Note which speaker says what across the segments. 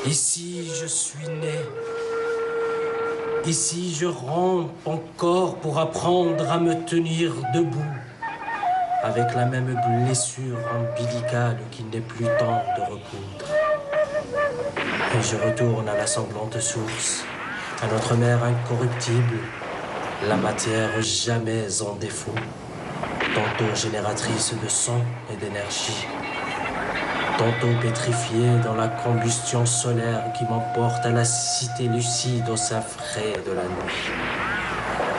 Speaker 1: Ici je suis né. Ici je rampe encore pour apprendre à me tenir debout, avec la même blessure ombilicale qu'il n'est plus temps de recoudre. Et je retourne à la sanglante source, à notre mère incorruptible, la matière jamais en défaut, tantôt génératrice de sang et d'énergie, tantôt pétrifiée dans la combustion solaire qui m'emporte à la cité lucide au sein frais de la nuit.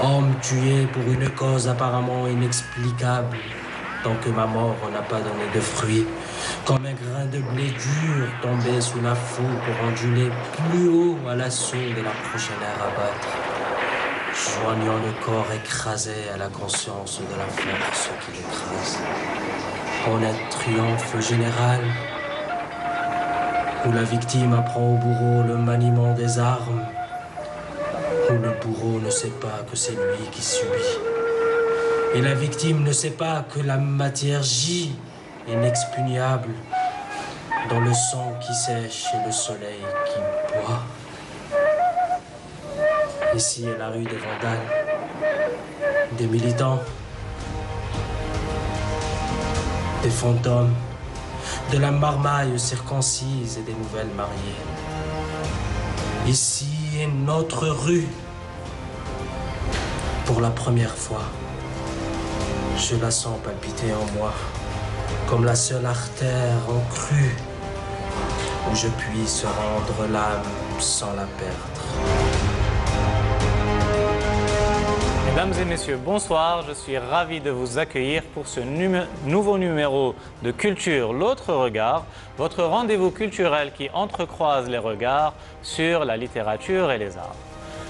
Speaker 1: Homme tué pour une cause apparemment inexplicable, tant que ma mort n'a pas donné de fruits, comme un grain de blé dur tombé sous la foule pour onduler plus haut à l'assaut de la prochaine ère à battre, joignant le corps écrasé à la conscience de la force qui l'écrase. Honnête triomphe général, où la victime apprend au bourreau le maniement des armes, où le bourreau ne sait pas que c'est lui qui subit. Et la victime ne sait pas que la matière gît, inexpugnable, dans le sang qui sèche et le soleil qui boit. Ici est la rue des Vandales, des militants, des fantômes, de la marmaille circoncise et des nouvelles mariées. Ici est notre rue. Pour la première fois, je la sens palpiter en moi, comme la seule artère en crue où je puisse rendre l'âme sans la perdre.
Speaker 2: Mesdames et messieurs, bonsoir. Je suis ravi de vous accueillir pour ce nouveau numéro de Culture, l'autre regard, votre rendez-vous culturel qui entrecroise les regards sur la littérature et les arts.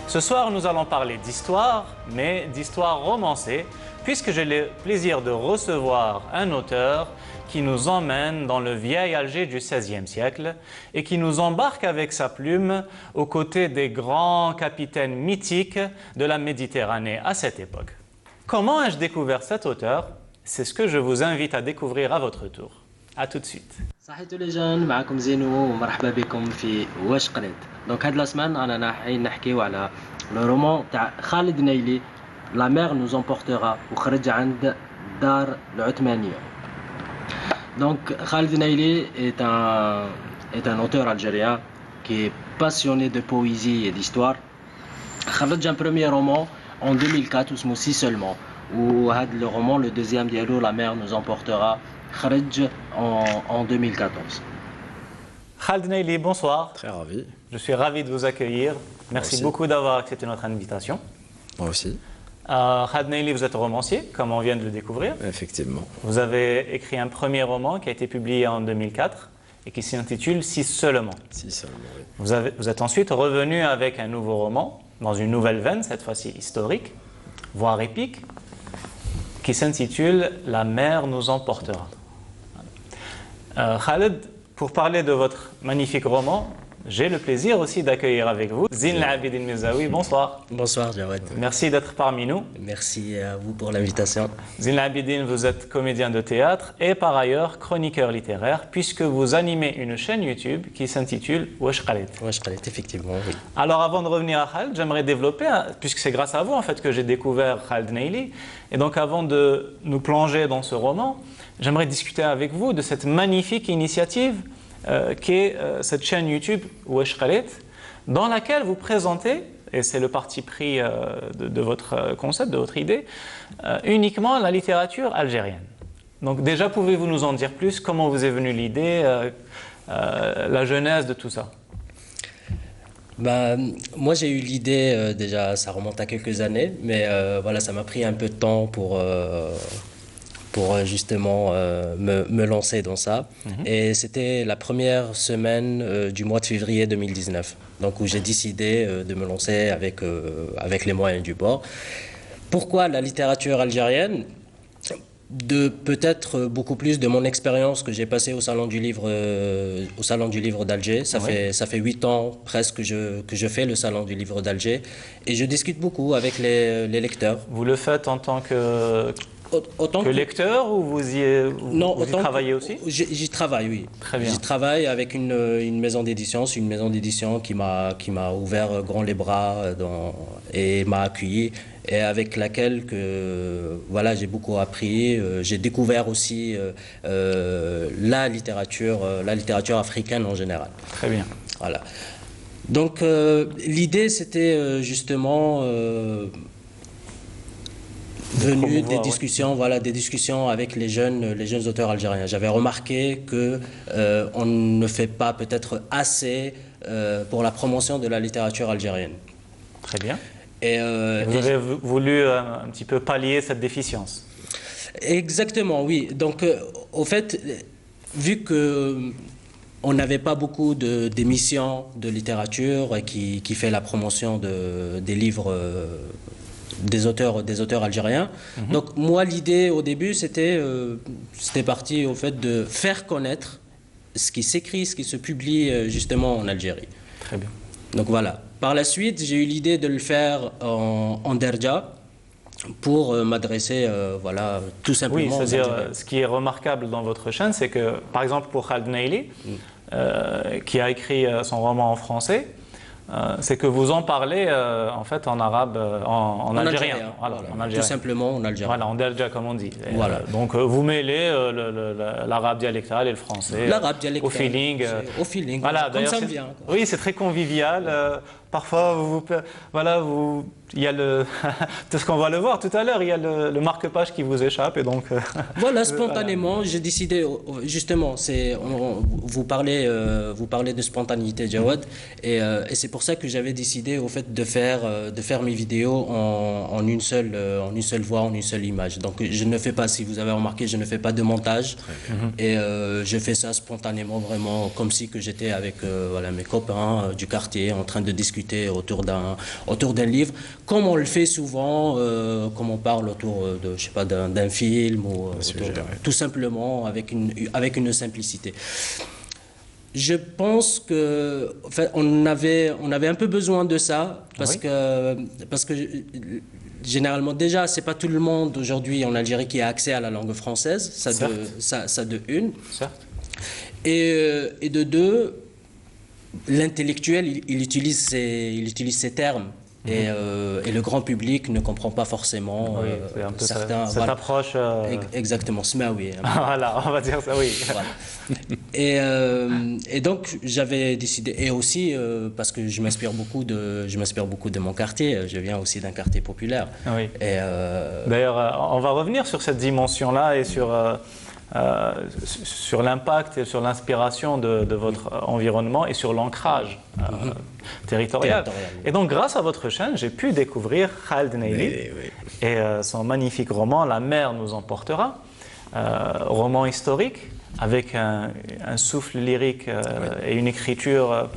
Speaker 2: Ce soir, nous allons parler d'histoire, mais d'histoire romancée, puisque j'ai le plaisir de recevoir un auteur qui nous emmène dans le vieil Alger du XVIe siècle et qui nous embarque avec sa plume aux côtés des grands capitaines mythiques de la Méditerranée à cette époque. Comment ai-je découvert cet auteur? C'est ce que je vous invite à découvrir à votre tour. A tout de suite.
Speaker 1: صحيتو لي جان معكم زينو ومرحبا بكم في واش قريت. دونك هاد لا سمان رانا رايحين نحكيو على لو رومان تاع خالد نايلي لا مير نوز امبورتera وخرج عند دار العثمانية. Donc Khaled Naili est un auteur algérien qui est passionné de poésie et d'histoire. خرج un premier roman en 2004 اسمه Si seulement. وهذا le roman, le deuxième dialogue, La mer nous emportera, خرج en 2014.
Speaker 2: Khaled Naili, bonsoir.
Speaker 3: Très ravi.
Speaker 2: Je suis ravi de vous accueillir. Merci beaucoup d'avoir accepté notre invitation.
Speaker 3: Moi aussi.
Speaker 2: Khaled Naili, vous êtes romancier, comme on vient de le découvrir.
Speaker 3: Effectivement.
Speaker 2: Vous avez écrit un premier roman qui a été publié en 2004 et qui s'intitule Si seulement.
Speaker 3: Si seulement, oui.
Speaker 2: Vous êtes ensuite revenu avec un nouveau roman, dans une nouvelle veine, cette fois-ci historique, voire épique, qui s'intitule La mer nous emportera. Khaled, pour parler de votre magnifique roman, j'ai le plaisir aussi d'accueillir avec vous Zine Abidine Mezaoui. Bonsoir.
Speaker 1: Bonsoir Jawad.
Speaker 2: Merci d'être parmi nous.
Speaker 1: Merci à vous pour l'invitation.
Speaker 2: Zine Abidine, vous êtes comédien de théâtre et par ailleurs chroniqueur littéraire puisque vous animez une chaîne YouTube qui s'intitule Wesh Khaled.
Speaker 1: Wesh Khaled, effectivement, oui.
Speaker 2: Alors avant de revenir à Khaled, j'aimerais développer, puisque c'est grâce à vous en fait que j'ai découvert Khaled Naili, et donc avant de nous plonger dans ce roman, j'aimerais discuter avec vous de cette magnifique initiative qu'est cette chaîne YouTube Wesh Khaled, dans laquelle vous présentez, et c'est le parti pris de votre concept, de votre idée, uniquement la littérature algérienne. Donc déjà, pouvez-vous nous en dire plus? Comment vous est venue l'idée, la genèse de tout ça?
Speaker 1: Moi j'ai eu l'idée, déjà ça remonte à quelques années, mais voilà, ça m'a pris un peu de temps pour justement me lancer dans ça. Et c'était la première semaine du mois de février 2019, donc où j'ai décidé de me lancer avec les moyens du bord. Pourquoi la littérature algérienne? De peut-être beaucoup plus de mon expérience que j'ai passée au Salon du Livre d'Alger. Ça fait 8 ans presque que je fais le Salon du Livre d'Alger et je discute beaucoup avec les lecteurs.
Speaker 2: Vous le faites en tant
Speaker 1: autant
Speaker 2: que lecteur ou vous y travaillez aussi?
Speaker 1: J'y travaille, oui.
Speaker 2: Très bien.
Speaker 1: J'y travaille avec une maison d'édition. C'est une maison d'édition qui m'a ouvert grand les bras et m'a accueilli et avec laquelle voilà, j'ai beaucoup appris. J'ai découvert aussi la littérature africaine en général.
Speaker 2: Très bien.
Speaker 1: Voilà. Donc l'idée c'était justement venu des discussions, voilà, des discussions avec les jeunes auteurs algériens. J'avais remarqué que on ne fait pas peut-être assez pour la promotion de la littérature algérienne.
Speaker 2: Très bien. Et vous avez voulu un petit peu pallier cette déficience.
Speaker 1: Exactement, oui. Donc, au fait, vu que on n'avait pas beaucoup d'émissions de littérature qui fait la promotion des livres des auteurs algériens. Donc moi, l'idée au début, c'était parti au fait de faire connaître ce qui s'écrit, ce qui se publie justement en Algérie.
Speaker 2: Très bien.
Speaker 1: Donc voilà. Par la suite, j'ai eu l'idée de le faire en Derja pour m'adresser, voilà, tout simplement.
Speaker 2: Oui, c'est-à-dire, ce qui est remarquable dans votre chaîne, c'est que, par exemple, pour Khaled Naili, qui a écrit son roman en français, c'est que vous en parlez en fait en arabe, en algérien.
Speaker 1: Voilà, en algérien. Tout simplement en algérien.
Speaker 2: Voilà, en derja comme on dit.
Speaker 1: Voilà.
Speaker 2: Donc vous mêlez l'arabe dialectal et le français.
Speaker 1: L'arabe dialectal.
Speaker 2: Au feeling.
Speaker 1: Au feeling.
Speaker 2: Voilà,
Speaker 1: comme ça me vient.
Speaker 2: Oui, c'est très convivial. Parfois, voilà, il y a tout ce qu'on va le voir tout à l'heure, il y a le marque-page qui vous échappe et donc.
Speaker 1: Voilà, spontanément, j'ai décidé justement, vous parlez de spontanéité, Jawad, et c'est pour ça que j'avais décidé au fait de faire mes vidéos en une seule voix, en une seule image. Donc je ne fais pas, si vous avez remarqué, je ne fais pas de montage et je fais ça spontanément, vraiment comme si que j'étais avec voilà, mes copains du quartier en train de discuter autour d'un livre, comme on le fait souvent, comme on parle autour de, je sais pas, d'un film ou tout simplement avec une simplicité. Je pense que, en fait, on avait un peu besoin de ça parce que généralement déjà c'est pas tout le monde aujourd'hui en Algérie qui a accès à la langue française, ça de une.
Speaker 2: Certes.
Speaker 1: Et de deux, l'intellectuel, il utilise ces termes et le grand public ne comprend pas forcément certains.
Speaker 2: Cette approche.
Speaker 1: Exactement, smaoui.
Speaker 2: Voilà, on va dire ça, oui.
Speaker 1: Voilà. Et donc j'avais décidé, et aussi parce que je m'inspire beaucoup de mon quartier. Je viens aussi d'un quartier populaire.
Speaker 2: Oui. D'ailleurs, on va revenir sur cette dimension-là et sur l'impact et sur l'inspiration de votre environnement et sur l'ancrage territorial. Et donc, grâce à votre chaîne, j'ai pu découvrir Khaled Naili et son magnifique roman « La mer nous emportera », roman historique avec un souffle lyrique et une écriture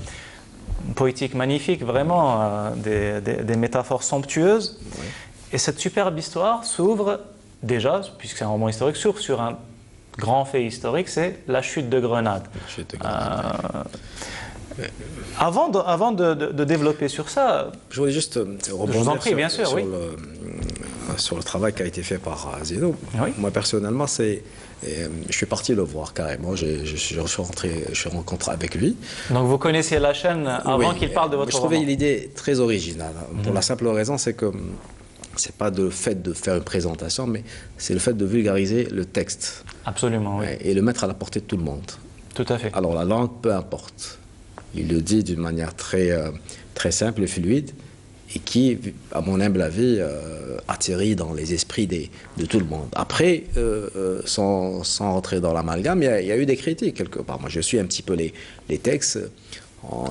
Speaker 2: poétique magnifique, vraiment des métaphores somptueuses. Et cette superbe histoire s'ouvre déjà, puisque c'est un roman historique, s'ouvre sur un grand fait historique, c'est la chute de Grenade. Avant de développer sur ça,
Speaker 3: je voulais juste rebondir sur le travail qui a été fait par Zeno.
Speaker 2: Oui.
Speaker 3: Moi personnellement, je suis parti le voir carrément. Je suis rencontré avec lui.
Speaker 2: Donc vous connaissiez la chaîne avant qu'il parle de votre roman.
Speaker 3: Je trouvais l'idée très originale. Pour la simple raison, c'est que c'est pas le fait de faire une présentation, mais c'est le fait de vulgariser le texte.
Speaker 2: Absolument, oui.
Speaker 3: Et le mettre à la portée de tout le monde.
Speaker 2: Tout à fait.
Speaker 3: Alors la langue, peu importe. Il le dit d'une manière très simple et fluide, et qui, à mon humble avis, atterrit dans les esprits de tout le monde. Après, sans rentrer dans l'amalgame, il y a eu des critiques quelque part. Moi, je suis un petit peu les textes.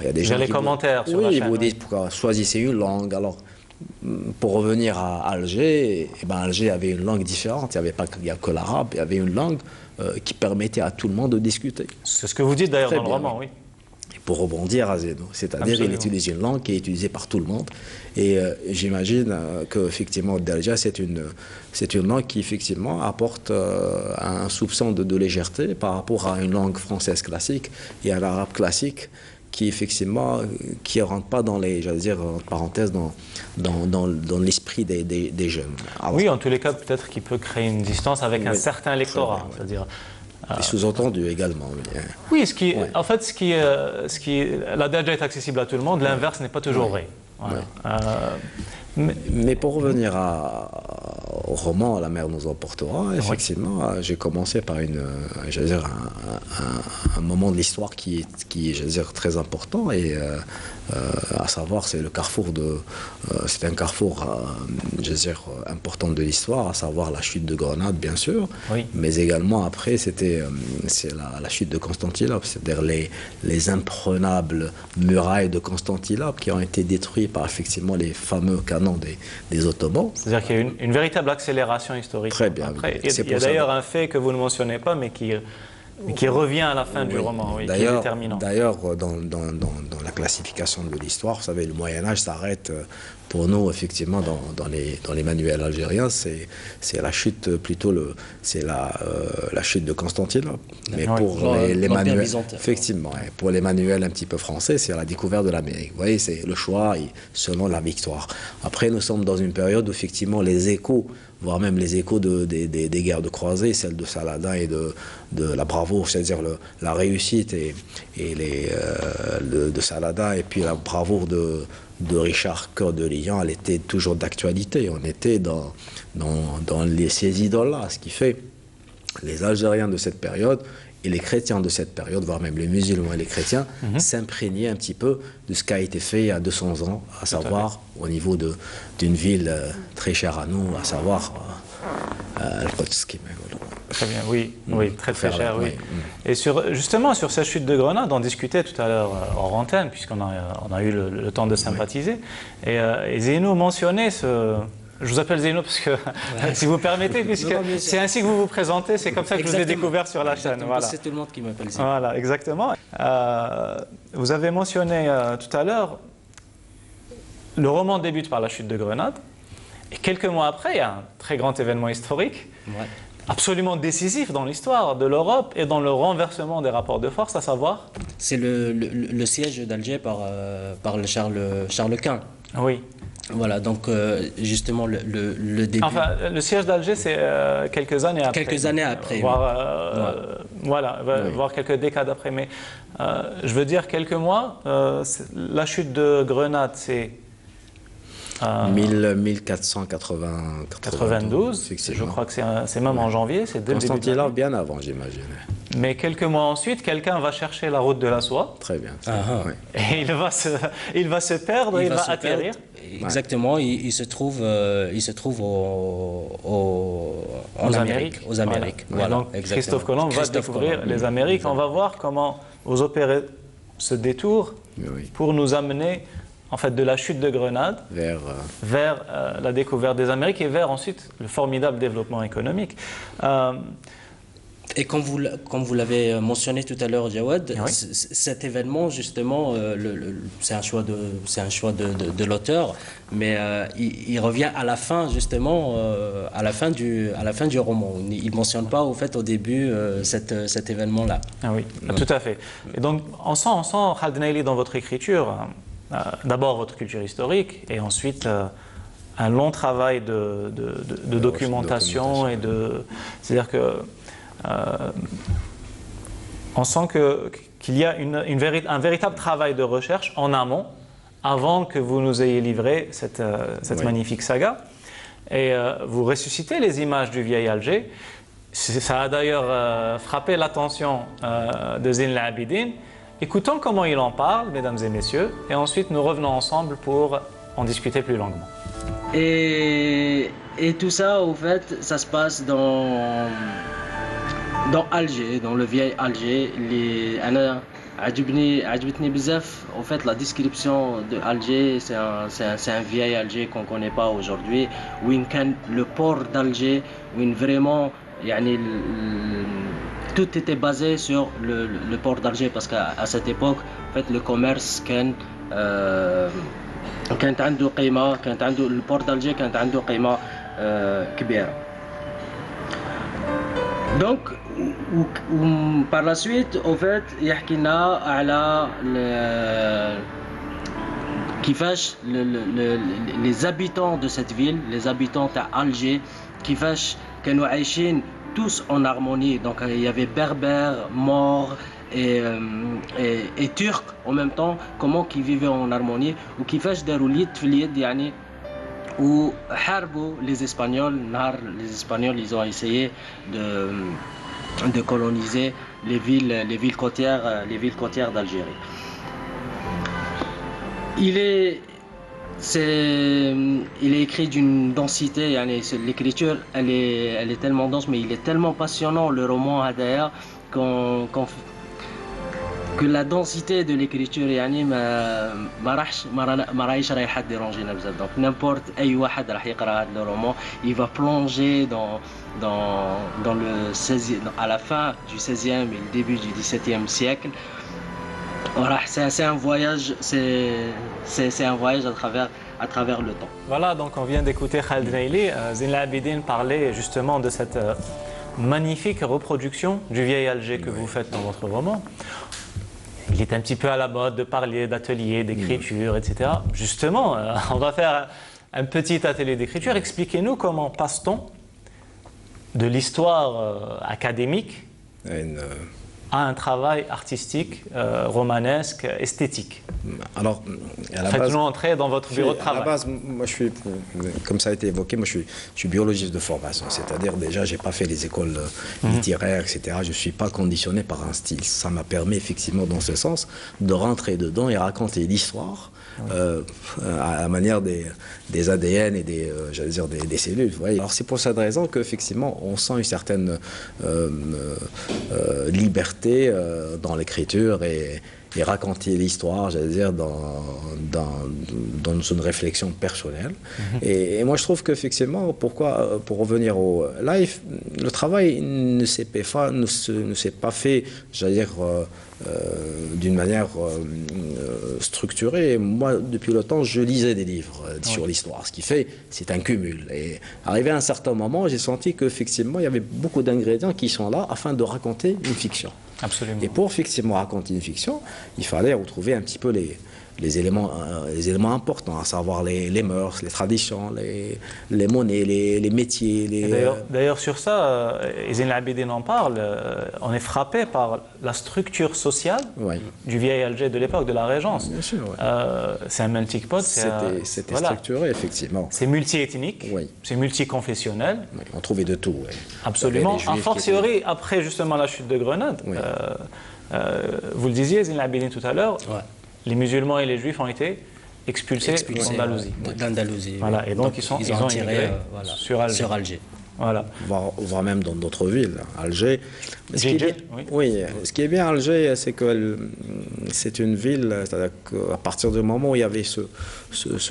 Speaker 3: Il y a des gens
Speaker 2: les commentaires sur la chaîne.
Speaker 3: Vous dites, pourquoi choisissez une langue. Alors, pour revenir à Alger, Alger avait une langue différente. Il n'y a que l'arabe. Il y avait une langue qui permettait à tout le monde de discuter.
Speaker 2: C'est ce que vous dites d'ailleurs dans le roman, oui.
Speaker 3: Pour rebondir à Zeno, c'est-à-dire il utilise une langue qui est utilisée par tout le monde, et j'imagine qu'effectivement Derja c'est une langue qui effectivement apporte un soupçon de légèreté par rapport à une langue française classique et à l'arabe classique qui effectivement qui rentre pas dans les, j'allais dire entre parenthèses, dans l'esprit des jeunes. Alors,
Speaker 2: oui, en tous les cas, peut-être qu'il peut créer une distance avec un
Speaker 3: Oui,
Speaker 2: certain lectorat,
Speaker 3: très bien,
Speaker 2: c'est-à-dire.
Speaker 3: et sous-entendu également. Oui.
Speaker 2: Oui,
Speaker 3: Ouais.
Speaker 2: en fait, la Darja est accessible à tout le monde, l'inverse n'est pas toujours vrai. Voilà.
Speaker 3: Mais pour revenir au roman La mer nous emportera, effectivement, j'ai commencé par j'allais dire, un moment de l'histoire qui est, j'allais dire, très important, et à savoir, c'est le carrefour c'est un carrefour, j'allais dire, important de l'histoire, à savoir la chute de Grenade, bien sûr,
Speaker 2: Oui.
Speaker 3: mais également après, c'est la chute de Constantinople, c'est-à-dire les imprenables murailles de Constantinople qui ont été détruites par effectivement les fameux canons des Ottomans.
Speaker 2: C'est-à-dire qu'il y a une véritable accélération historique.
Speaker 3: Très bien.
Speaker 2: Après,
Speaker 3: C'est
Speaker 2: il y a
Speaker 3: pour ça
Speaker 2: d'ailleurs un fait que vous ne mentionnez pas, mais qui revient à la fin du roman, oui, qui est déterminant.
Speaker 3: D'ailleurs, dans la classification de l'histoire, vous savez, le Moyen-Âge s'arrête pour nous, effectivement, dans les manuels algériens, c'est la chute, plutôt c'est la chute de Constantinople. Mais pour les manuels, effectivement, pour les manuels un petit peu français, c'est la découverte de l'Amérique. Vous voyez, c'est le choix selon la victoire. Après, nous sommes dans une période où, effectivement, les échos, voire même les échos des guerres de croisée, celle de Saladin et de la bravoure, c'est-à-dire la réussite de Saladin, et puis la bravoure de Richard Cœur de Lion, elle était toujours d'actualité. On était dans ces idoles-là, ce qui fait les Algériens de cette période et les chrétiens de cette période, voire même les musulmans et les chrétiens, s'imprégnaient un petit peu de ce qui a été fait il y a 200 ans, à savoir au niveau d'une ville très chère à nous, à savoir Al-Quds.
Speaker 2: Très bien, oui, très cher, oui. Et justement, sur cette chute de Grenade, on discutait tout à l'heure hors antenne, puisqu'on a eu le temps de sympathiser, et Zeynou mentionnait je vous appelle Zeynou parce que, si vous permettez, puisque c'est ainsi que vous vous présentez, c'est comme ça que je vous ai découvert sur la chaîne. Voilà.
Speaker 4: C'est tout le monde qui m'appelle Zeynou.
Speaker 2: Voilà, exactement. Vous avez mentionné tout à l'heure, le roman débute par la chute de Grenade, et quelques mois après, il y a un très grand événement historique, absolument décisif dans l'histoire de l'Europe et dans le renversement des rapports de force, à savoir.
Speaker 4: C'est le siège d'Alger par le Charles Quint.
Speaker 2: Oui.
Speaker 4: Voilà, donc justement le début.
Speaker 2: Enfin, le siège d'Alger, c'est quelques années après.
Speaker 4: Quelques années après.
Speaker 2: Voire quelques décades après. Mais je veux dire quelques mois. La chute de Grenade, c'est
Speaker 3: 1492,
Speaker 2: je crois que c'est même en janvier, c'est dès le début.
Speaker 3: Constantinople bien avant, j'imagine.
Speaker 2: Mais quelques mois ensuite, quelqu'un va chercher la route de la soie.
Speaker 3: Très bien.
Speaker 2: Oui. Et il va se perdre, il va atterrir.
Speaker 4: Exactement, il se trouve aux Amériques.
Speaker 2: Voilà. Donc, Christophe Colomb va découvrir les Amériques. On va voir comment vous opérez ce détour pour nous amener, en fait, de la chute de Grenade vers la découverte des Amériques et vers ensuite le formidable développement économique.
Speaker 4: Et comme vous l'avez mentionné tout à l'heure, Jawad, cet événement, justement, c'est un choix de l'auteur, mais il revient à la fin, justement, à la fin du roman. Il ne mentionne pas, au fait, au début, cet événement-là.
Speaker 2: Ah oui, tout à fait. Et donc, on sent Khaled Naili dans votre écriture, d'abord votre culture historique, et ensuite un long travail de documentation. C'est-à-dire que on sent qu'il y a un véritable travail de recherche en amont, avant que vous nous ayez livré cette magnifique saga. Et vous ressuscitez les images du vieil Alger. Ça a d'ailleurs frappé l'attention de Zine el-Abidine. Écoutons comment il en parle, mesdames et messieurs, et ensuite nous revenons ensemble pour en discuter plus longuement.
Speaker 4: Et tout ça, au fait, ça se passe dans Alger, dans le vieil Alger. عجبتني بزاف. En fait, la description de Alger, c'est un vieil Alger qu'on connaît pas aujourd'hui. Où le port d'Alger, où vraiment, tout était basé sur le port d'Alger, parce qu'à cette époque, en fait, le commerce كانت عنده قيمة، كانت عنده البورت d'Alger كانت عنده قيمة كبيرة. Donc par la suite, au fait, يحكي لنا على كيفاش les habitants de cette ville, les habitants d'Alger, كيفاش كانوا عايشين tous en harmonie. Donc il y avait berbères, maures et turcs en même temps, comment qu'ils vivaient en harmonie وكيفاش داروا اليد في اليد يعني وحاربوا les Espagnols. Les Espagnols, ils ont essayé de coloniser les villes côtières d'Algérie. Il est écrit d'une densité, l'écriture elle est tellement dense, mais il est tellement passionnant le roman d'ailleurs que la densité de l'écriture ما رايش رايحة déranger بزاف. Donc n'importe أي واحد راح يقرأ هذا le roman, il va plonger dans le 16e, à la fin du 16e et le début du 17e siècle. Voilà, c'est un voyage, c'est un voyage à travers le temps.
Speaker 2: Voilà, donc on vient d'écouter Khaled Naili. Zine El Abidine parlait justement de cette magnifique reproduction du vieil Alger que vous faites dans votre roman. Il est un petit peu à la mode de parler d'ateliers, d'écriture, etc. Justement, on va faire un petit atelier d'écriture. Expliquez-nous comment passe-t-on de l'histoire académique à un travail artistique, romanesque, esthétique.
Speaker 3: Alors,
Speaker 2: faites-nous entrer dans votre bureau de travail.
Speaker 3: À la base, moi, je suis, comme ça a été évoqué, moi, je suis biologiste de formation. C'est-à-dire, déjà, j'ai pas fait les écoles littéraires, etc. Je suis pas conditionné par un style. Ça m'a permis, effectivement, dans ce sens, de rentrer dedans et raconter l'histoire à la manière des ADN et j'allais dire des cellules. Vous voyez. Alors, c'est pour cette raison qu'effectivement, on sent une certaine liberté dans l'écriture et raconter l'histoire, j'allais dire, dans une réflexion personnelle. Et moi, je trouve qu'effectivement, pour revenir au live, le travail ne s'est pas fait, j'allais dire, d'une manière structurée. Moi, depuis le temps, je lisais des livres sur l'histoire, ce qui fait, c'est un cumul. Et arrivé à un certain moment, j'ai senti qu'effectivement, il y avait beaucoup d'ingrédients qui sont là afin de raconter une fiction.
Speaker 2: Absolument.
Speaker 3: Et pour effectivement raconter une fiction, il fallait retrouver un petit peu les éléments importants, à savoir les mœurs, les traditions, les monnaies, les métiers.
Speaker 2: D'ailleurs, sur ça, Zine El Abidine en parle, on est frappé par la structure sociale du vieil Alger de l'époque, de la Régence.
Speaker 3: Bien sûr,
Speaker 2: c'est un melting pot.
Speaker 3: C'était structuré, effectivement.
Speaker 2: C'est multi-ethnique, c'est multi-confessionnel.
Speaker 3: On trouvait de tout.
Speaker 2: Absolument. En fortiori, après justement la chute de Grenade, vous le disiez, Zine El Abidine, tout à l'heure, les musulmans et les juifs ont été expulsés
Speaker 4: d'Andalousie.
Speaker 2: Voilà, et donc ils ont immigré sur Alger. Voilà.
Speaker 3: Voire même dans d'autres villes. Alger. Ce qui est bien à Alger, c'est que c'est une ville, c'est-à-dire qu'à partir du moment où il y avait ce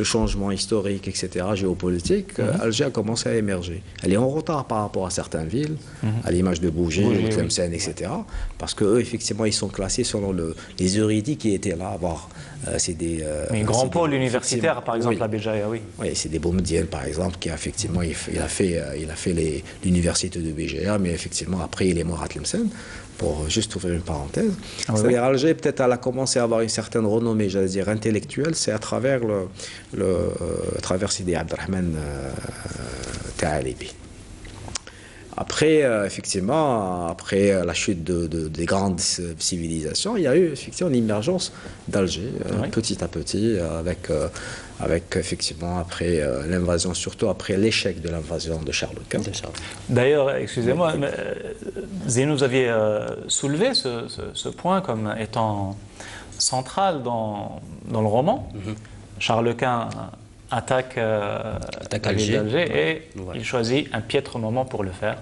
Speaker 3: changement historique, etc., géopolitique, Alger a commencé à émerger. Elle est en retard par rapport à certaines villes, à l'image de Bougie, Tlemcen, etc., parce qu'eux, effectivement, ils sont classés selon les érudits qui étaient là. C'est des
Speaker 2: grands pôles universitaires, par exemple, à Béjaïa, oui.
Speaker 3: Oui, c'est des Boumediene, par exemple, qui effectivement, il a fait l'université de Béjaïa, mais effectivement, après, il est mort à Tlemcen, pour juste ouvrir une parenthèse. C'est-à-dire, Alger, peut-être, elle a commencé à avoir une certaine renommée, j'allais dire, intellectuelle, c'est à travers Sidi Abdelrahman Taalibi. Après, effectivement, après la chute des grandes civilisations, il y a eu effectivement une émergence d'Alger, petit à petit, avec effectivement après l'invasion, surtout après l'échec de l'invasion de Charles Quint.
Speaker 2: D'ailleurs, excusez-moi, Zine, vous aviez soulevé ce point comme étant central dans le roman. Charles Quint attaque Alger et il choisit un piètre moment pour le faire,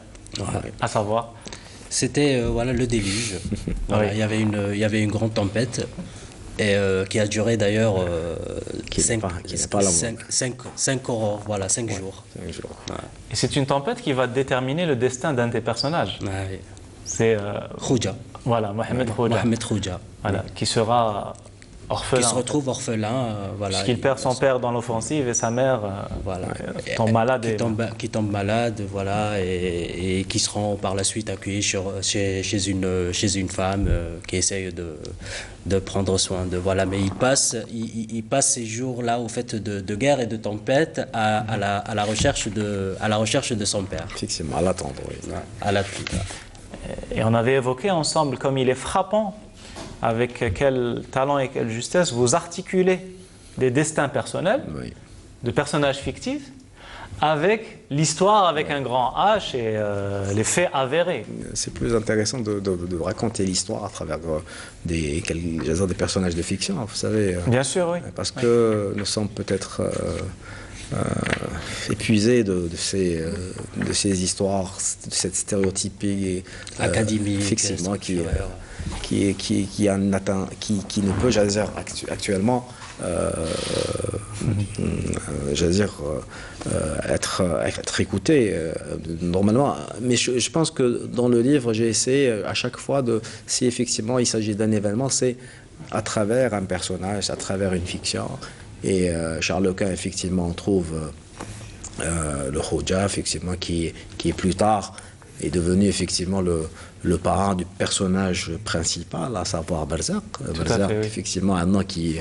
Speaker 2: à savoir.
Speaker 4: C'était le déluge. Il y avait une grande tempête et qui a duré d'ailleurs 5 aurores, 5 jours.
Speaker 2: Et c'est une tempête qui va déterminer le destin d'un des personnages.
Speaker 4: C'est Khouja.
Speaker 2: Voilà, Mohamed Khouja.
Speaker 4: Khouja.
Speaker 2: Voilà, qui sera orphelin.
Speaker 4: Qui se retrouve orphelin. Voilà.
Speaker 2: Puisqu'il perd son père dans l'offensive et sa mère
Speaker 4: voilà.
Speaker 2: tombe malade.
Speaker 4: Qui tombe malade, voilà, et qui seront par la suite accueillis chez une femme qui essaye de prendre soin de. Voilà. Mais il passe ces jours-là, au fait, de guerre et de tempête, à la recherche de son père.
Speaker 3: Effectivement, à l'attendre, oui.
Speaker 4: À l'attendre.
Speaker 2: Et on avait évoqué ensemble comme il est frappant avec quel talent et quelle justesse vous articulez des destins personnels,
Speaker 3: Oui.
Speaker 2: de personnages fictifs, avec l'histoire avec un grand H et les faits avérés.
Speaker 3: C'est plus intéressant de raconter l'histoire à travers des personnages de fiction, vous savez.
Speaker 2: Bien sûr, oui.
Speaker 3: Parce que nous sommes peut-être épuisés de ces histoires, de cette stéréotypie
Speaker 4: académique,
Speaker 3: effectivement, qui ne peut, j'allais dire, actuellement, être écouté normalement. Mais je pense que dans le livre, j'ai essayé à chaque fois si effectivement il s'agit d'un événement, c'est à travers un personnage, à travers une fiction. Et Charles Quint, effectivement, on trouve le Khoja, effectivement, qui est plus tard est devenu effectivement le parrain du personnage principal, à savoir Berzerk. Berzerk,
Speaker 2: oui.
Speaker 3: effectivement, un nom qui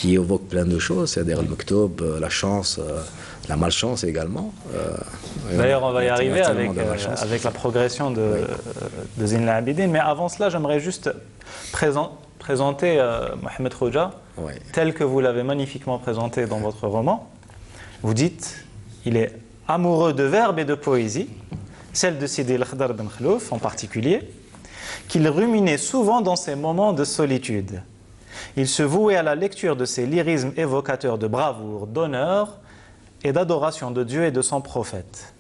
Speaker 3: évoque plein de choses, c'est-à-dire le Mektoub, la chance, la malchance également.
Speaker 2: D'ailleurs, on va y arriver avec la progression de Zine al-Abidine. Mais avant cela, j'aimerais juste présenter Mohamed Khoja,
Speaker 3: Ouais.
Speaker 2: tel que vous l'avez magnifiquement présenté dans votre roman. Vous dites, il est amoureux de verbes et de poésie, celle de Sidi el-Khdar ben Khlouf en particulier, qu'il ruminait souvent dans ses moments de solitude. Il se vouait à la lecture de ces lyrismes évocateurs de bravoure, d'honneur et d'adoration de Dieu et de son prophète.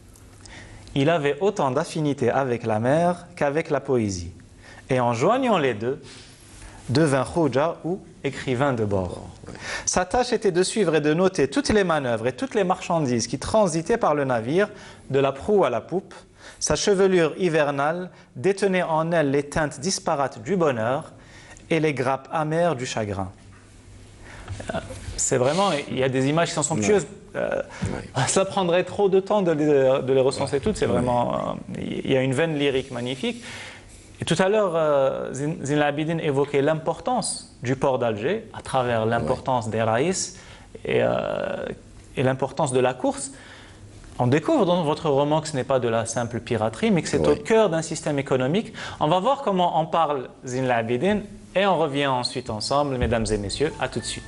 Speaker 2: Il avait autant d'affinité avec la mer qu'avec la poésie, et en joignant les deux, devint Khoja ou écrivain de bord. Sa tâche était de suivre et de noter toutes les manœuvres et toutes les marchandises qui transitaient par le navire, de la proue à la poupe. Sa chevelure hivernale détenait en elle les teintes disparates du bonheur et les grappes amères du chagrin. C'est vraiment, il y a des images qui sont somptueuses. Ça prendrait trop de temps de les recenser toutes. C'est vraiment, il y a une veine lyrique magnifique. Et tout à l'heure, Zine al-Abidine évoquait l'importance du port d'Alger à travers l'importance des raïs et l'importance de la course. On découvre dans votre roman que ce n'est pas de la simple piraterie, mais que c'est au cœur d'un système économique. On va voir comment en parle Zine al-Abidine et on revient ensuite ensemble, mesdames et messieurs. À tout de suite.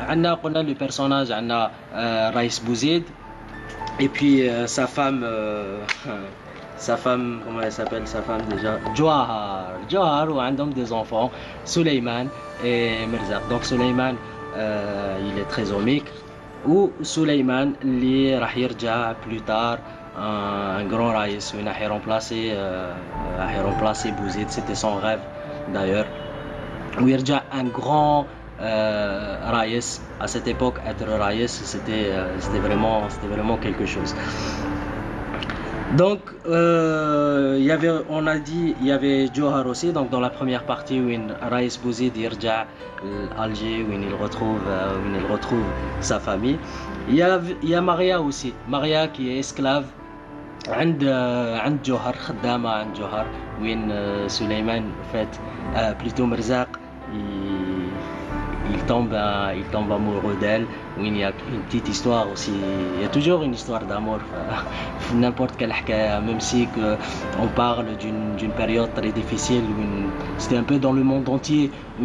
Speaker 4: On a le personnage, on a Raïs Bouzid, et puis sa femme, comment elle s'appelle sa femme déjà? Johar, où ils ont des enfants, Suleiman et Merzak. Donc Suleiman, il est trisomique. Ou Suleiman, qui va يرجع plus tard un grand raïs, il a remplacé Bouzid, c'était son rêve d'ailleurs. Où il y a un grand raïs. À cette époque, être raïs, c'était vraiment quelque chose. Donc, il y avait Johar aussi, donc dans la première partie où Raïs Bouzid يرجع Alger, où il retrouve sa famille. Il y a Maria aussi, Maria qui est esclave عند جوهر خدامة عند جوهر وين سليمان plutôt Merzak il tombe amoureux d'elle, où il y a une petite histoire aussi, il y a toujours une histoire d'amour n'importe quelle hikaya, même si on parle d'une période très difficile où c'était un peu dans le monde entier où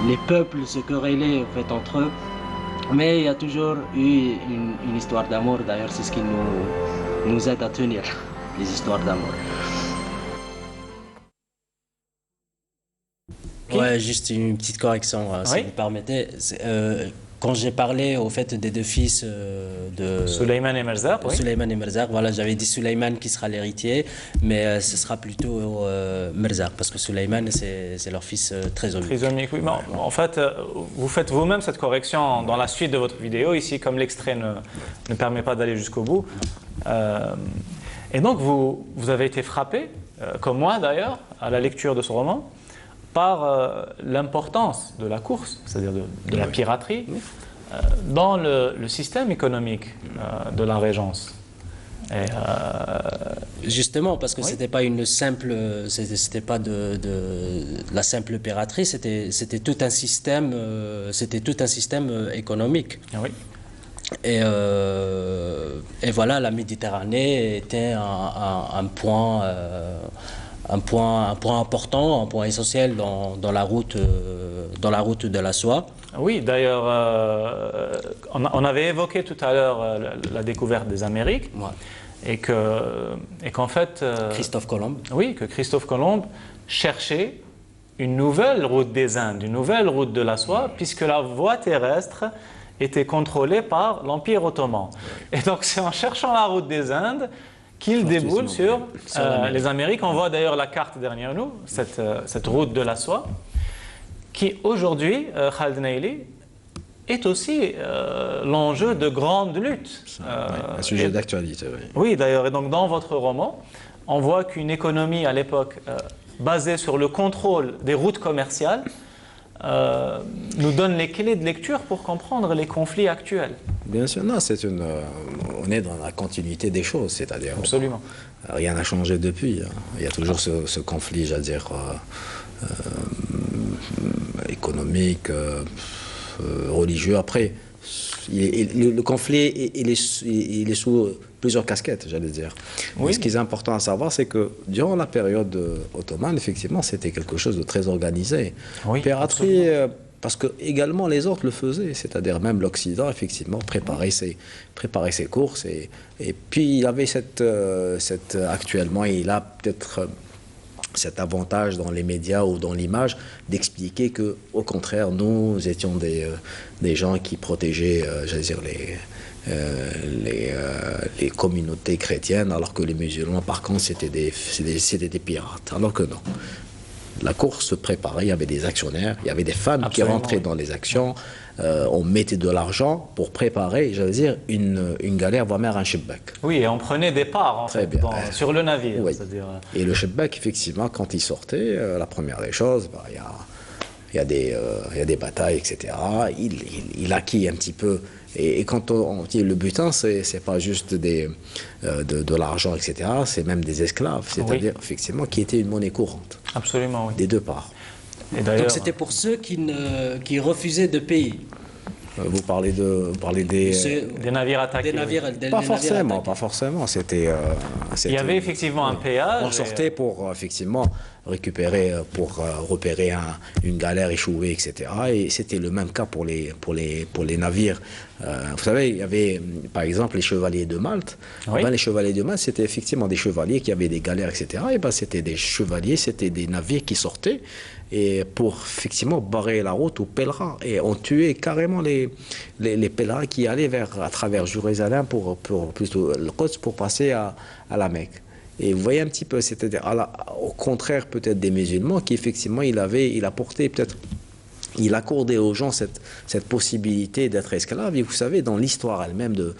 Speaker 4: les peuples se querellaient en fait entre eux, mais il y a toujours eu une histoire d'amour. D'ailleurs c'est ce qui nous aide à tenir, les histoires d'amour. Ouais, juste une petite correction, si vous permettez. Quand j'ai parlé au fait des deux fils de
Speaker 2: Suleiman et Merzak,
Speaker 4: Suleiman et Merzak, voilà, j'avais dit Suleiman qui sera l'héritier, mais ce sera plutôt Merzak, parce que Suleiman c'est leur fils trisomique.
Speaker 2: Trisomique, oui. Mais en fait, vous faites vous-même cette correction dans la suite de votre vidéo ici, comme l'extrait ne permet pas d'aller jusqu'au bout. Et donc vous avez été frappé, comme moi d'ailleurs, à la lecture de ce roman, par l'importance de la course, c'est-à-dire de la piraterie, dans le système économique de la régence. Et,
Speaker 4: justement, parce que c'était pas une simple, c'était pas de la simple piraterie, c'était tout un système, économique.
Speaker 2: oui.
Speaker 4: Et voilà, la Méditerranée était un point important, un point essentiel dans la route de la soie.
Speaker 2: Oui, d'ailleurs, on avait évoqué tout à l'heure la découverte des Amériques, et qu'en fait...
Speaker 4: Christophe Colomb.
Speaker 2: Oui, que Christophe Colomb cherchait une nouvelle route des Indes, une nouvelle route de la soie, puisque la voie terrestre était contrôlée par l'Empire ottoman. Et donc, c'est en cherchant la route des Indes qu'il déboule sur les Amériques. On voit d'ailleurs la carte derrière nous, cette route de la soie, qui aujourd'hui, Khaled Naili, est aussi l'enjeu de grandes luttes.
Speaker 3: Un sujet d'actualité, oui.
Speaker 2: Oui, d'ailleurs, et donc dans votre roman, on voit qu'une économie à l'époque basée sur le contrôle des routes commerciales nous donne les clés de lecture pour comprendre les conflits actuels.
Speaker 3: Bien sûr, non, on est dans la continuité des choses, c'est-à-dire...
Speaker 2: Absolument.
Speaker 3: Rien n'a changé depuis. Hein. Il y a toujours ce conflit, j'allais dire, économique, religieux. Après, le conflit, il est sous plusieurs casquettes, j'allais dire. Oui. Mais ce qui est important à savoir, c'est que durant la période ottomane, effectivement, c'était quelque chose de très organisé. Oui, piraterie, parce que également les autres le faisaient, c'est-à-dire même l'Occident, effectivement, préparait ses courses. Et puis, il avait actuellement, il a peut-être cet avantage dans les médias ou dans l'image d'expliquer que, au contraire, nous étions des gens qui protégeaient, j'allais dire, les communautés chrétiennes, alors que les musulmans, par contre, c'était des pirates. Alors que non. La course se préparait, il y avait des actionnaires, il y avait des femmes qui rentraient dans les actions, on mettait de l'argent pour préparer, j'allais dire, une galère, voire même un shipback.
Speaker 2: Oui, et on prenait des parts en fait, sur le navire.
Speaker 3: Oui. Et le shipback, effectivement, quand il sortait, la première des choses, il y a des batailles, etc. Il acquit un petit peu. Et quand on dit le butin, c'est pas juste de l'argent, etc. C'est même des esclaves, c'est-à-dire effectivement qui était une monnaie courante.
Speaker 2: Absolument, oui.
Speaker 3: Des deux parts.
Speaker 4: Et donc c'était pour ceux qui refusaient de payer.
Speaker 3: Vous parlez
Speaker 2: des navires attaqués.
Speaker 3: Pas forcément. C'était.
Speaker 2: Il y avait effectivement un péage.
Speaker 3: On sortait pour effectivement récupérer, pour repérer une galère échouée, etc. Et c'était le même cas pour les navires. Vous savez, il y avait par exemple les chevaliers de Malte.
Speaker 2: Oui.
Speaker 3: Les chevaliers de Malte, c'était effectivement des chevaliers qui avaient des galères, etc. Et c'était des chevaliers, c'était des navires qui sortaient et pour effectivement barrer la route aux pèlerins. Et on tuait carrément les pèlerins qui allaient à travers Jérusalem plutôt le Quds pour passer à la Mecque. Et vous voyez un petit peu, c'est-à-dire au contraire peut-être des musulmans qui effectivement il apportait peut-être, il accordait aux gens cette possibilité d'être esclaves. Et vous savez, dans l'histoire elle-même de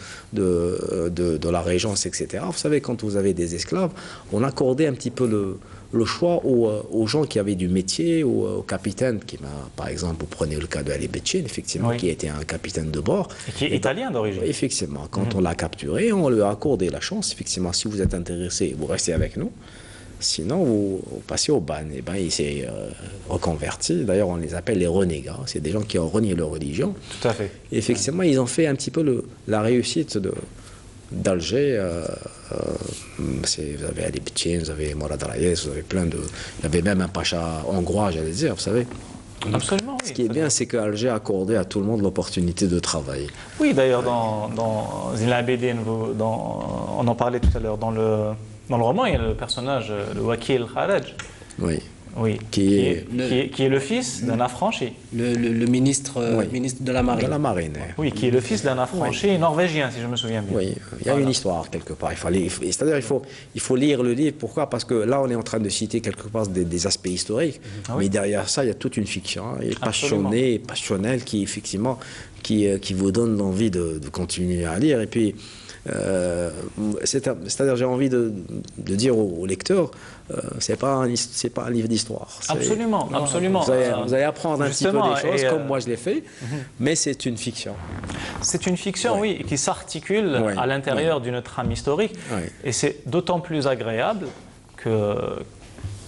Speaker 3: la régence, etc., vous savez, quand vous avez des esclaves, on accordait un petit peu le choix aux gens qui avaient du métier, ou aux capitaines, par exemple, vous prenez le cas de Ali Betchin, effectivement,
Speaker 2: oui,
Speaker 3: qui était un capitaine de bord.
Speaker 2: Et qui est italien d'origine.
Speaker 3: Effectivement, quand on l'a capturé, on lui a accordé la chance, effectivement, si vous êtes intéressé, vous restez avec nous. Sinon, vous passez au ban. Et ben, il s'est reconverti. D'ailleurs, on les appelle les renégats. C'est des gens qui ont renié leur religion.
Speaker 2: Tout à fait.
Speaker 3: Et effectivement, ils ont fait un petit peu la réussite d'Alger. Vous avez Ali Betchin, vous avez Morad Rayes, vous avez plein de... Il y avait même un pacha hongrois, j'allais dire, vous savez.
Speaker 2: Absolument, oui.
Speaker 3: Ce qui est bien, c'est qu'Alger a accordé à tout le monde l'opportunité de travailler.
Speaker 2: Oui, d'ailleurs, dans Zina Abedin, on en parlait tout à l'heure, dans le roman, il y a le personnage, le Wakil Kharaj.
Speaker 3: Oui.
Speaker 2: Oui, qui est le fils d'un affranchi.
Speaker 4: Le ministre de la Marine.
Speaker 3: De la Marine.
Speaker 2: Oui, qui est le fils d'un affranchi norvégien, si je me souviens bien.
Speaker 3: Oui, il y a une histoire quelque part. C'est-à-dire il faut lire le livre. Pourquoi? Parce que là, on est en train de citer quelque part des aspects historiques. Ah oui. Mais derrière ça, il y a toute une fiction. Il est passionné, passionnel, qui effectivement, qui vous donne envie de continuer à lire. Et puis, C'est-à-dire, j'ai envie de dire au lecteur, c'est pas un livre d'histoire.
Speaker 2: Absolument,
Speaker 3: Non,
Speaker 2: absolument.
Speaker 3: Vous allez apprendre un petit peu des choses, comme moi je l'ai fait, mais c'est une fiction.
Speaker 2: C'est une fiction, oui, qui s'articule à l'intérieur d'une trame historique. Et c'est d'autant plus agréable que,